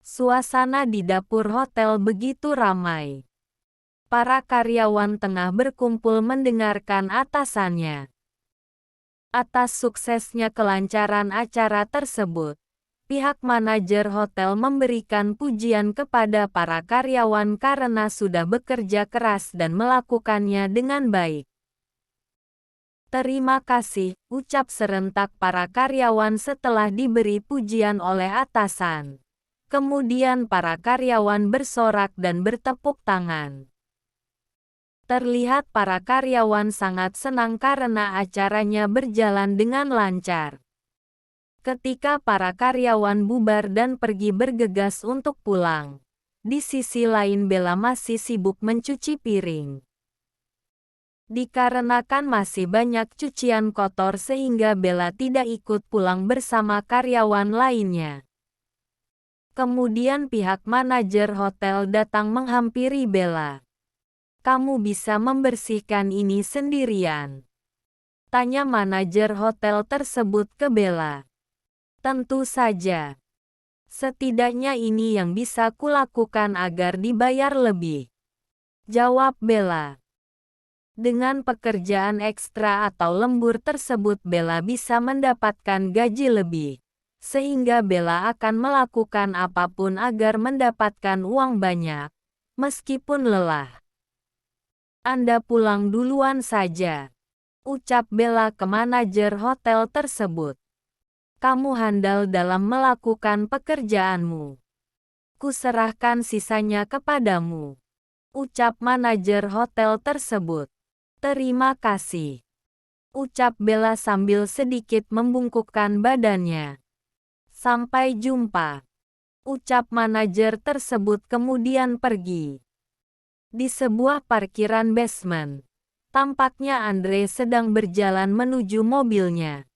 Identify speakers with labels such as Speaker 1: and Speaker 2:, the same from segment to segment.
Speaker 1: Suasana di dapur hotel begitu ramai. Para karyawan tengah berkumpul mendengarkan atasannya. Atas suksesnya kelancaran acara tersebut, pihak manajer hotel memberikan pujian kepada para karyawan karena sudah bekerja keras dan melakukannya dengan baik. Terima kasih, ucap serentak para karyawan setelah diberi pujian oleh atasan. Kemudian para karyawan bersorak dan bertepuk tangan. Terlihat para karyawan sangat senang karena acaranya berjalan dengan lancar. Ketika para karyawan bubar dan pergi bergegas untuk pulang, di sisi lain Bella masih sibuk mencuci piring. Dikarenakan masih banyak cucian kotor sehingga Bella tidak ikut pulang bersama karyawan lainnya. Kemudian pihak manajer hotel datang menghampiri Bella. "Kamu bisa membersihkan ini sendirian?" tanya manajer hotel tersebut ke Bella. "Tentu saja. Setidaknya ini yang bisa kulakukan agar dibayar lebih," jawab Bella. Dengan pekerjaan ekstra atau lembur tersebut Bella bisa mendapatkan gaji lebih, sehingga Bella akan melakukan apapun agar mendapatkan uang banyak, meskipun lelah. "Anda pulang duluan saja," ucap Bella ke manajer hotel tersebut. "Kamu handal dalam melakukan pekerjaanmu. Kuserahkan sisanya kepadamu," ucap manajer hotel tersebut. "Terima kasih," ucap Bella sambil sedikit membungkukkan badannya. "Sampai jumpa," ucap manajer tersebut kemudian pergi. Di sebuah parkiran basement, tampaknya Andre sedang berjalan menuju mobilnya.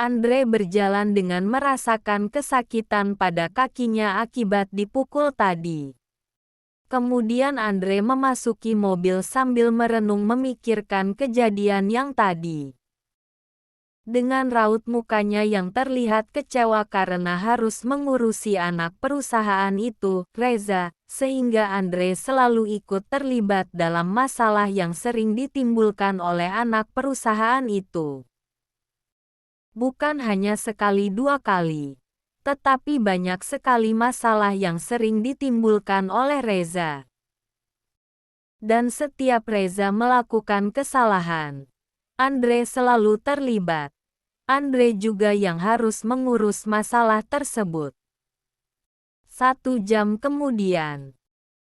Speaker 1: Andre berjalan dengan merasakan kesakitan pada kakinya akibat dipukul tadi. Kemudian Andre memasuki mobil sambil merenung memikirkan kejadian yang tadi. Dengan raut mukanya yang terlihat kecewa karena harus mengurusi anak perusahaan itu, Reza, sehingga Andre selalu ikut terlibat dalam masalah yang sering ditimbulkan oleh anak perusahaan itu. Bukan hanya sekali dua kali, tetapi banyak sekali masalah yang sering ditimbulkan oleh Reza. Dan setiap Reza melakukan kesalahan, Andre selalu terlibat. Andre juga yang harus mengurus masalah tersebut. 1 jam kemudian,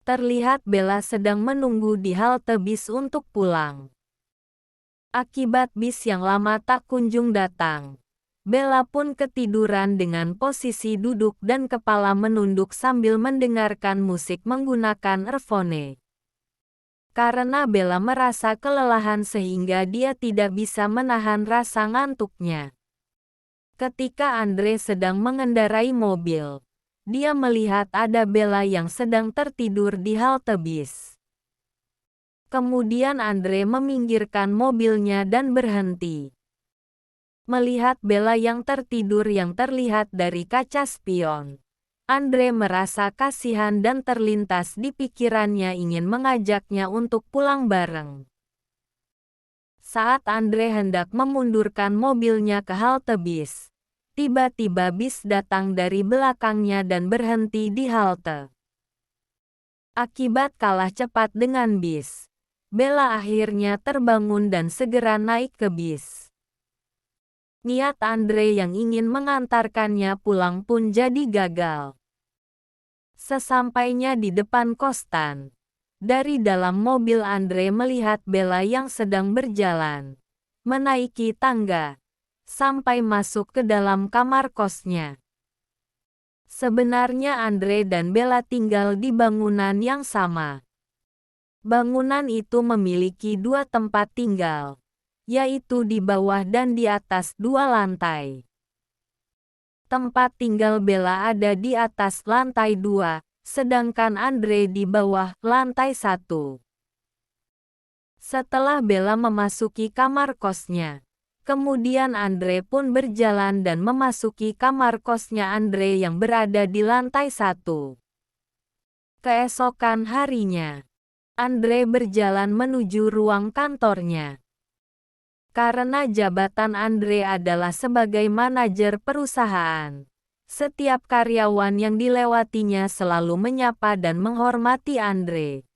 Speaker 1: terlihat Bella sedang menunggu di halte bis untuk pulang. Akibat bis yang lama tak kunjung datang, Bella pun ketiduran dengan posisi duduk dan kepala menunduk sambil mendengarkan musik menggunakan earphone. Karena Bella merasa kelelahan sehingga dia tidak bisa menahan rasa ngantuknya. Ketika Andre sedang mengendarai mobil, dia melihat ada Bella yang sedang tertidur di halte bis. Kemudian Andre meminggirkan mobilnya dan berhenti. Melihat Bella yang tertidur yang terlihat dari kaca spion, Andre merasa kasihan dan terlintas di pikirannya ingin mengajaknya untuk pulang bareng. Saat Andre hendak memundurkan mobilnya ke halte bis, tiba-tiba bis datang dari belakangnya dan berhenti di halte. Akibat kalah cepat dengan bis, Bella akhirnya terbangun dan segera naik ke bis. Niat Andre yang ingin mengantarkannya pulang pun jadi gagal. Sesampainya di depan kosan, dari dalam mobil Andre melihat Bella yang sedang berjalan, menaiki tangga, sampai masuk ke dalam kamar kosnya. Sebenarnya Andre dan Bella tinggal di bangunan yang sama. Bangunan itu memiliki 2 tempat tinggal, yaitu di bawah dan di atas 2 lantai. Tempat tinggal Bella ada di atas lantai 2, sedangkan Andre di bawah lantai 1. Setelah Bella memasuki kamar kosnya, Kemudian Andre pun berjalan dan memasuki kamar kosnya Andre yang berada di lantai 1. Keesokan harinya, Andre berjalan menuju ruang kantornya. Karena jabatan Andre adalah sebagai manajer perusahaan, setiap karyawan yang dilewatinya selalu menyapa dan menghormati Andre.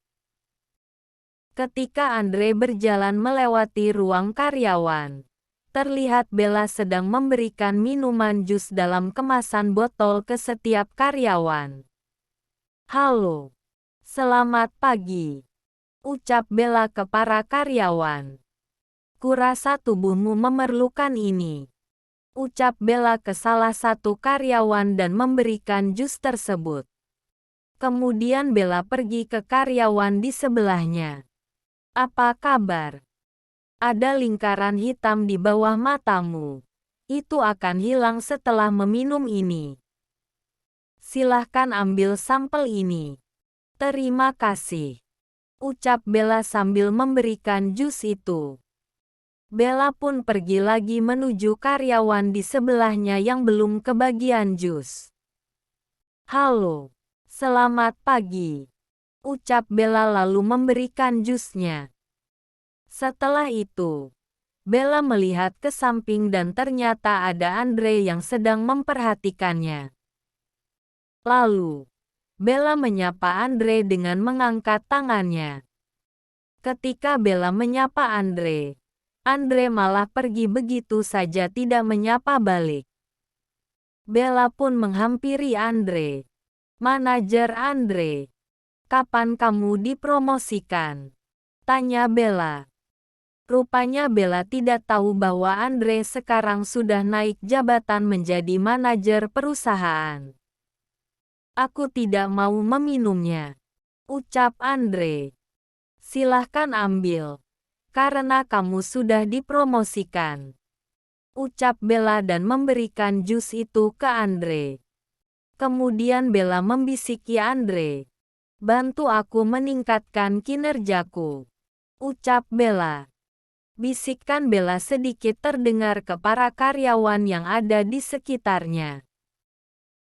Speaker 1: Ketika Andre berjalan melewati ruang karyawan, terlihat Bella sedang memberikan minuman jus dalam kemasan botol ke setiap karyawan. "Halo, selamat pagi," ucap Bella ke para karyawan. "Kurasa tubuhmu memerlukan ini," ucap Bella ke salah satu karyawan dan memberikan jus tersebut. Kemudian Bella pergi ke karyawan di sebelahnya. "Apa kabar? Ada lingkaran hitam di bawah matamu. Itu akan hilang setelah meminum ini. Silahkan ambil sampel ini." "Terima kasih," ucap Bella sambil memberikan jus itu. Bella pun pergi lagi menuju karyawan di sebelahnya yang belum kebagian jus. "Halo, selamat pagi," ucap Bella lalu memberikan jusnya. Setelah itu, Bella melihat ke samping dan ternyata ada Andre yang sedang memperhatikannya. Lalu, Bella menyapa Andre dengan mengangkat tangannya. Ketika Bella menyapa Andre malah pergi begitu saja tidak menyapa balik. Bella pun menghampiri Andre. "Manajer Andre, kapan kamu dipromosikan?" tanya Bella. Rupanya Bella tidak tahu bahwa Andre sekarang sudah naik jabatan menjadi manajer perusahaan. "Aku tidak mau meminumnya," ucap Andre. "Silahkan ambil, karena kamu sudah dipromosikan," ucap Bella dan memberikan jus itu ke Andre. Kemudian Bella membisiki Andre. "Bantu aku meningkatkan kinerjaku," ucap Bella. Bisikan Bella sedikit terdengar ke para karyawan yang ada di sekitarnya.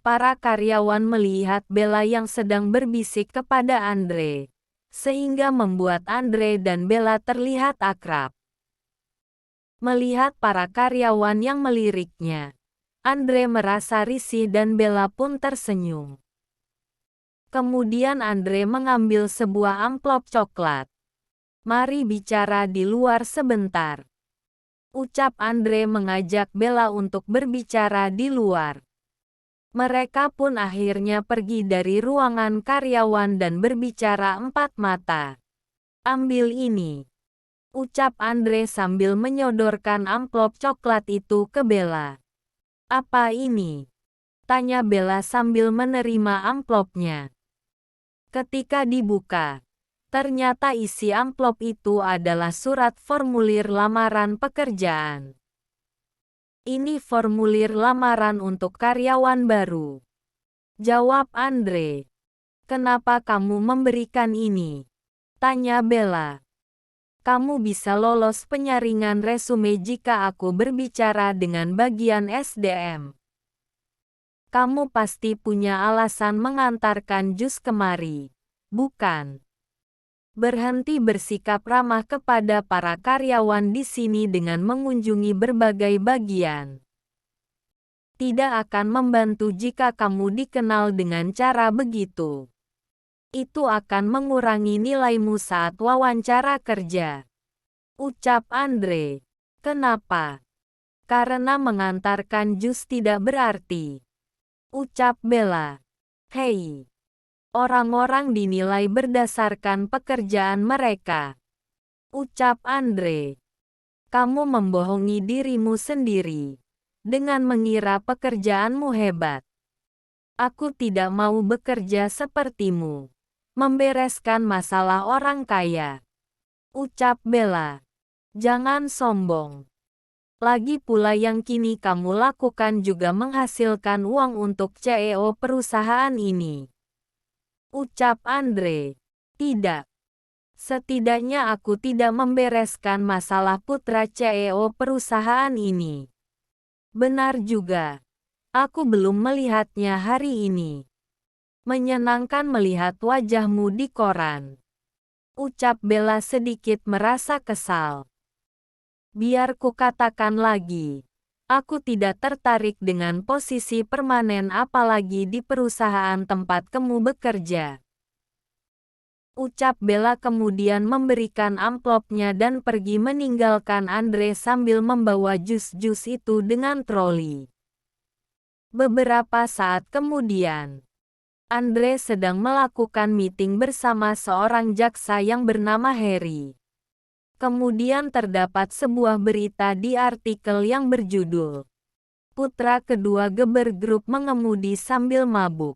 Speaker 1: Para karyawan melihat Bella yang sedang berbisik kepada Andre, sehingga membuat Andre dan Bella terlihat akrab. Melihat para karyawan yang meliriknya, Andre merasa risih dan Bella pun tersenyum. Kemudian Andre mengambil sebuah amplop coklat. "Mari bicara di luar sebentar," ucap Andre mengajak Bella untuk berbicara di luar. Mereka pun akhirnya pergi dari ruangan karyawan dan berbicara empat mata. "Ambil ini," ucap Andre sambil menyodorkan amplop coklat itu ke Bella. "Apa ini?" tanya Bella sambil menerima amplopnya. Ketika dibuka, ternyata isi amplop itu adalah surat formulir lamaran pekerjaan. "Ini formulir lamaran untuk karyawan baru," jawab Andre. "Kenapa kamu memberikan ini?" tanya Bella. "Kamu bisa lolos penyaringan resume jika aku berbicara dengan bagian SDM. Kamu pasti punya alasan mengantarkan jus kemari, bukan?" Berhenti bersikap ramah kepada para karyawan di sini dengan mengunjungi berbagai bagian. Tidak akan membantu jika kamu dikenal dengan cara begitu. Itu akan mengurangi nilaimu saat wawancara kerja, ucap Andre. "Kenapa?" "Karena mengantarkan jus tidak berarti," ucap Bella. "Hei, orang-orang dinilai berdasarkan pekerjaan mereka," ucap Andre. "Kamu membohongi dirimu sendiri dengan mengira pekerjaanmu hebat. Aku tidak mau bekerja sepertimu, membereskan masalah orang kaya," ucap Bella. "Jangan sombong. Lagi pula yang kini kamu lakukan juga menghasilkan uang untuk CEO perusahaan ini," ucap Andre. "Tidak. Setidaknya aku tidak membereskan masalah putra CEO perusahaan ini. Benar juga. Aku belum melihatnya hari ini. Menyenangkan melihat wajahmu di koran. Ucap Bella sedikit merasa kesal. Biar ku katakan lagi. Aku tidak tertarik dengan posisi permanen apalagi di perusahaan tempat kamu bekerja. Ucap Bella kemudian memberikan amplopnya dan pergi meninggalkan Andre sambil membawa jus-jus itu dengan troli. Beberapa saat kemudian, Andre sedang melakukan meeting bersama seorang jaksa yang bernama Harry. Kemudian terdapat sebuah berita di artikel yang berjudul "Putra kedua Geber Group mengemudi sambil mabuk."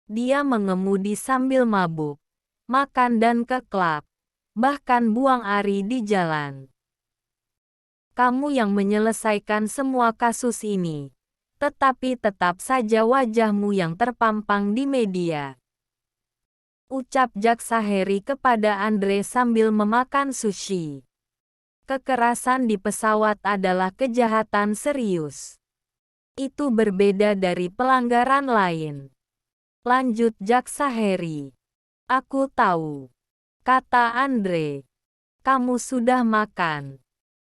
Speaker 1: Dia mengemudi sambil mabuk, makan dan ke klub, bahkan buang ari di jalan. Kamu yang menyelesaikan semua kasus ini. Tetapi tetap saja wajahmu yang terpampang di media. Ucap jaksa Harry kepada Andre sambil memakan sushi. Kekerasan di pesawat adalah kejahatan serius. Itu berbeda dari pelanggaran lain. Lanjut jaksa Harry. Aku tahu. Kata Andre. Kamu sudah makan?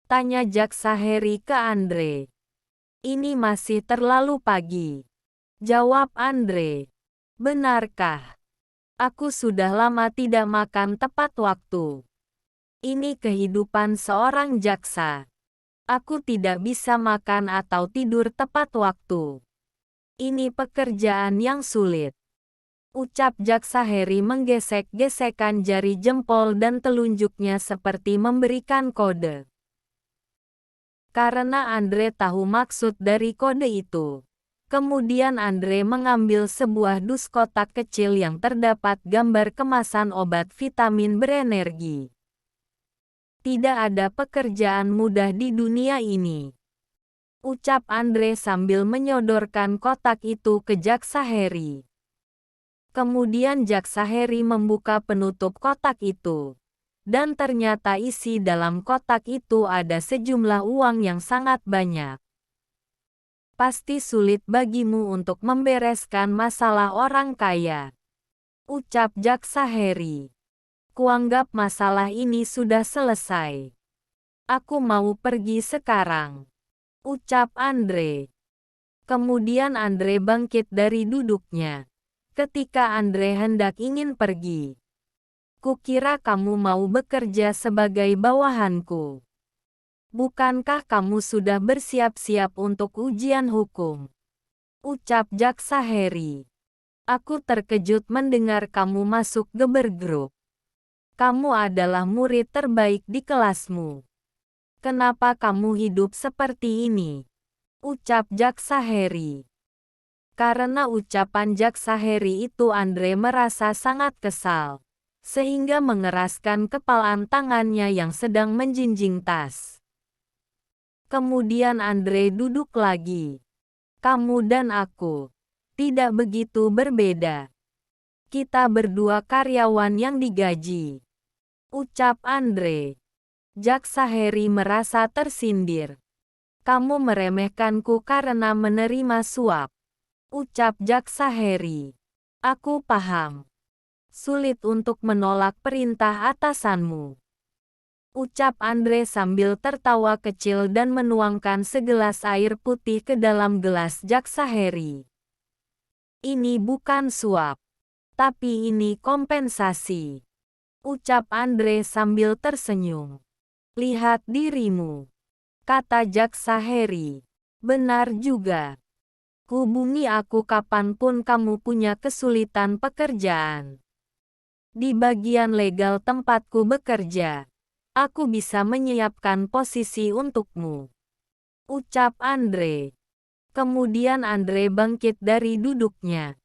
Speaker 1: Tanya jaksa Harry ke Andre. Ini masih terlalu pagi. Jawab Andre. Benarkah? Aku sudah lama tidak makan tepat waktu. Ini kehidupan seorang jaksa. Aku tidak bisa makan atau tidur tepat waktu. Ini pekerjaan yang sulit. Ucap jaksa Harry menggesek-gesekkan jari jempol dan telunjuknya seperti memberikan kode. Karena Andre tahu maksud dari kode itu. Kemudian Andre mengambil sebuah dus kotak kecil yang terdapat gambar kemasan obat vitamin berenergi. Tidak ada pekerjaan mudah di dunia ini. Ucap Andre sambil menyodorkan kotak itu ke jaksa Harry. Kemudian jaksa Harry membuka penutup kotak itu. Dan ternyata isi dalam kotak itu ada sejumlah uang yang sangat banyak. Pasti sulit bagimu untuk membereskan masalah orang kaya. Ucap jaksa Harry. Kuanggap masalah ini sudah selesai. Aku mau pergi sekarang. Ucap Andre. Kemudian Andre bangkit dari duduknya. Ketika Andre hendak ingin pergi. Kukira kamu mau bekerja sebagai bawahanku. Bukankah kamu sudah bersiap-siap untuk ujian hukum? Ucap jaksa Harry. Aku terkejut mendengar kamu masuk Geber Group. Kamu adalah murid terbaik di kelasmu. Kenapa kamu hidup seperti ini? Ucap jaksa Harry. Karena ucapan jaksa Harry itu Andre merasa sangat kesal. Sehingga mengeraskan kepalan tangannya yang sedang menjinjing tas. Kemudian Andre duduk lagi. Kamu dan aku tidak begitu berbeda. Kita berdua karyawan yang digaji. Ucap Andre. Jaksa Harry merasa tersindir. Kamu meremehkanku karena menerima suap. Ucap jaksa Harry. Aku paham. Sulit untuk menolak perintah atasanmu. Ucap Andre sambil tertawa kecil dan menuangkan segelas air putih ke dalam gelas jaksa Harry. Ini bukan suap. Tapi ini kompensasi. Ucap Andre sambil tersenyum. Lihat dirimu. Kata jaksa Harry. Benar juga. Hubungi aku kapanpun kamu punya kesulitan pekerjaan. Di bagian legal tempatku bekerja, aku bisa menyiapkan posisi untukmu. Ucap Andre. Kemudian Andre bangkit dari duduknya.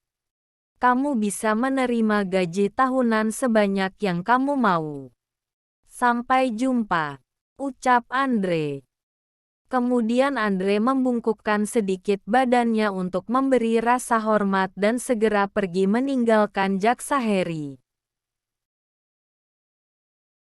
Speaker 1: Kamu bisa menerima gaji tahunan sebanyak yang kamu mau. Sampai jumpa. Ucap Andre. Kemudian Andre membungkukkan sedikit badannya untuk memberi rasa hormat dan segera pergi meninggalkan jaksa Harry.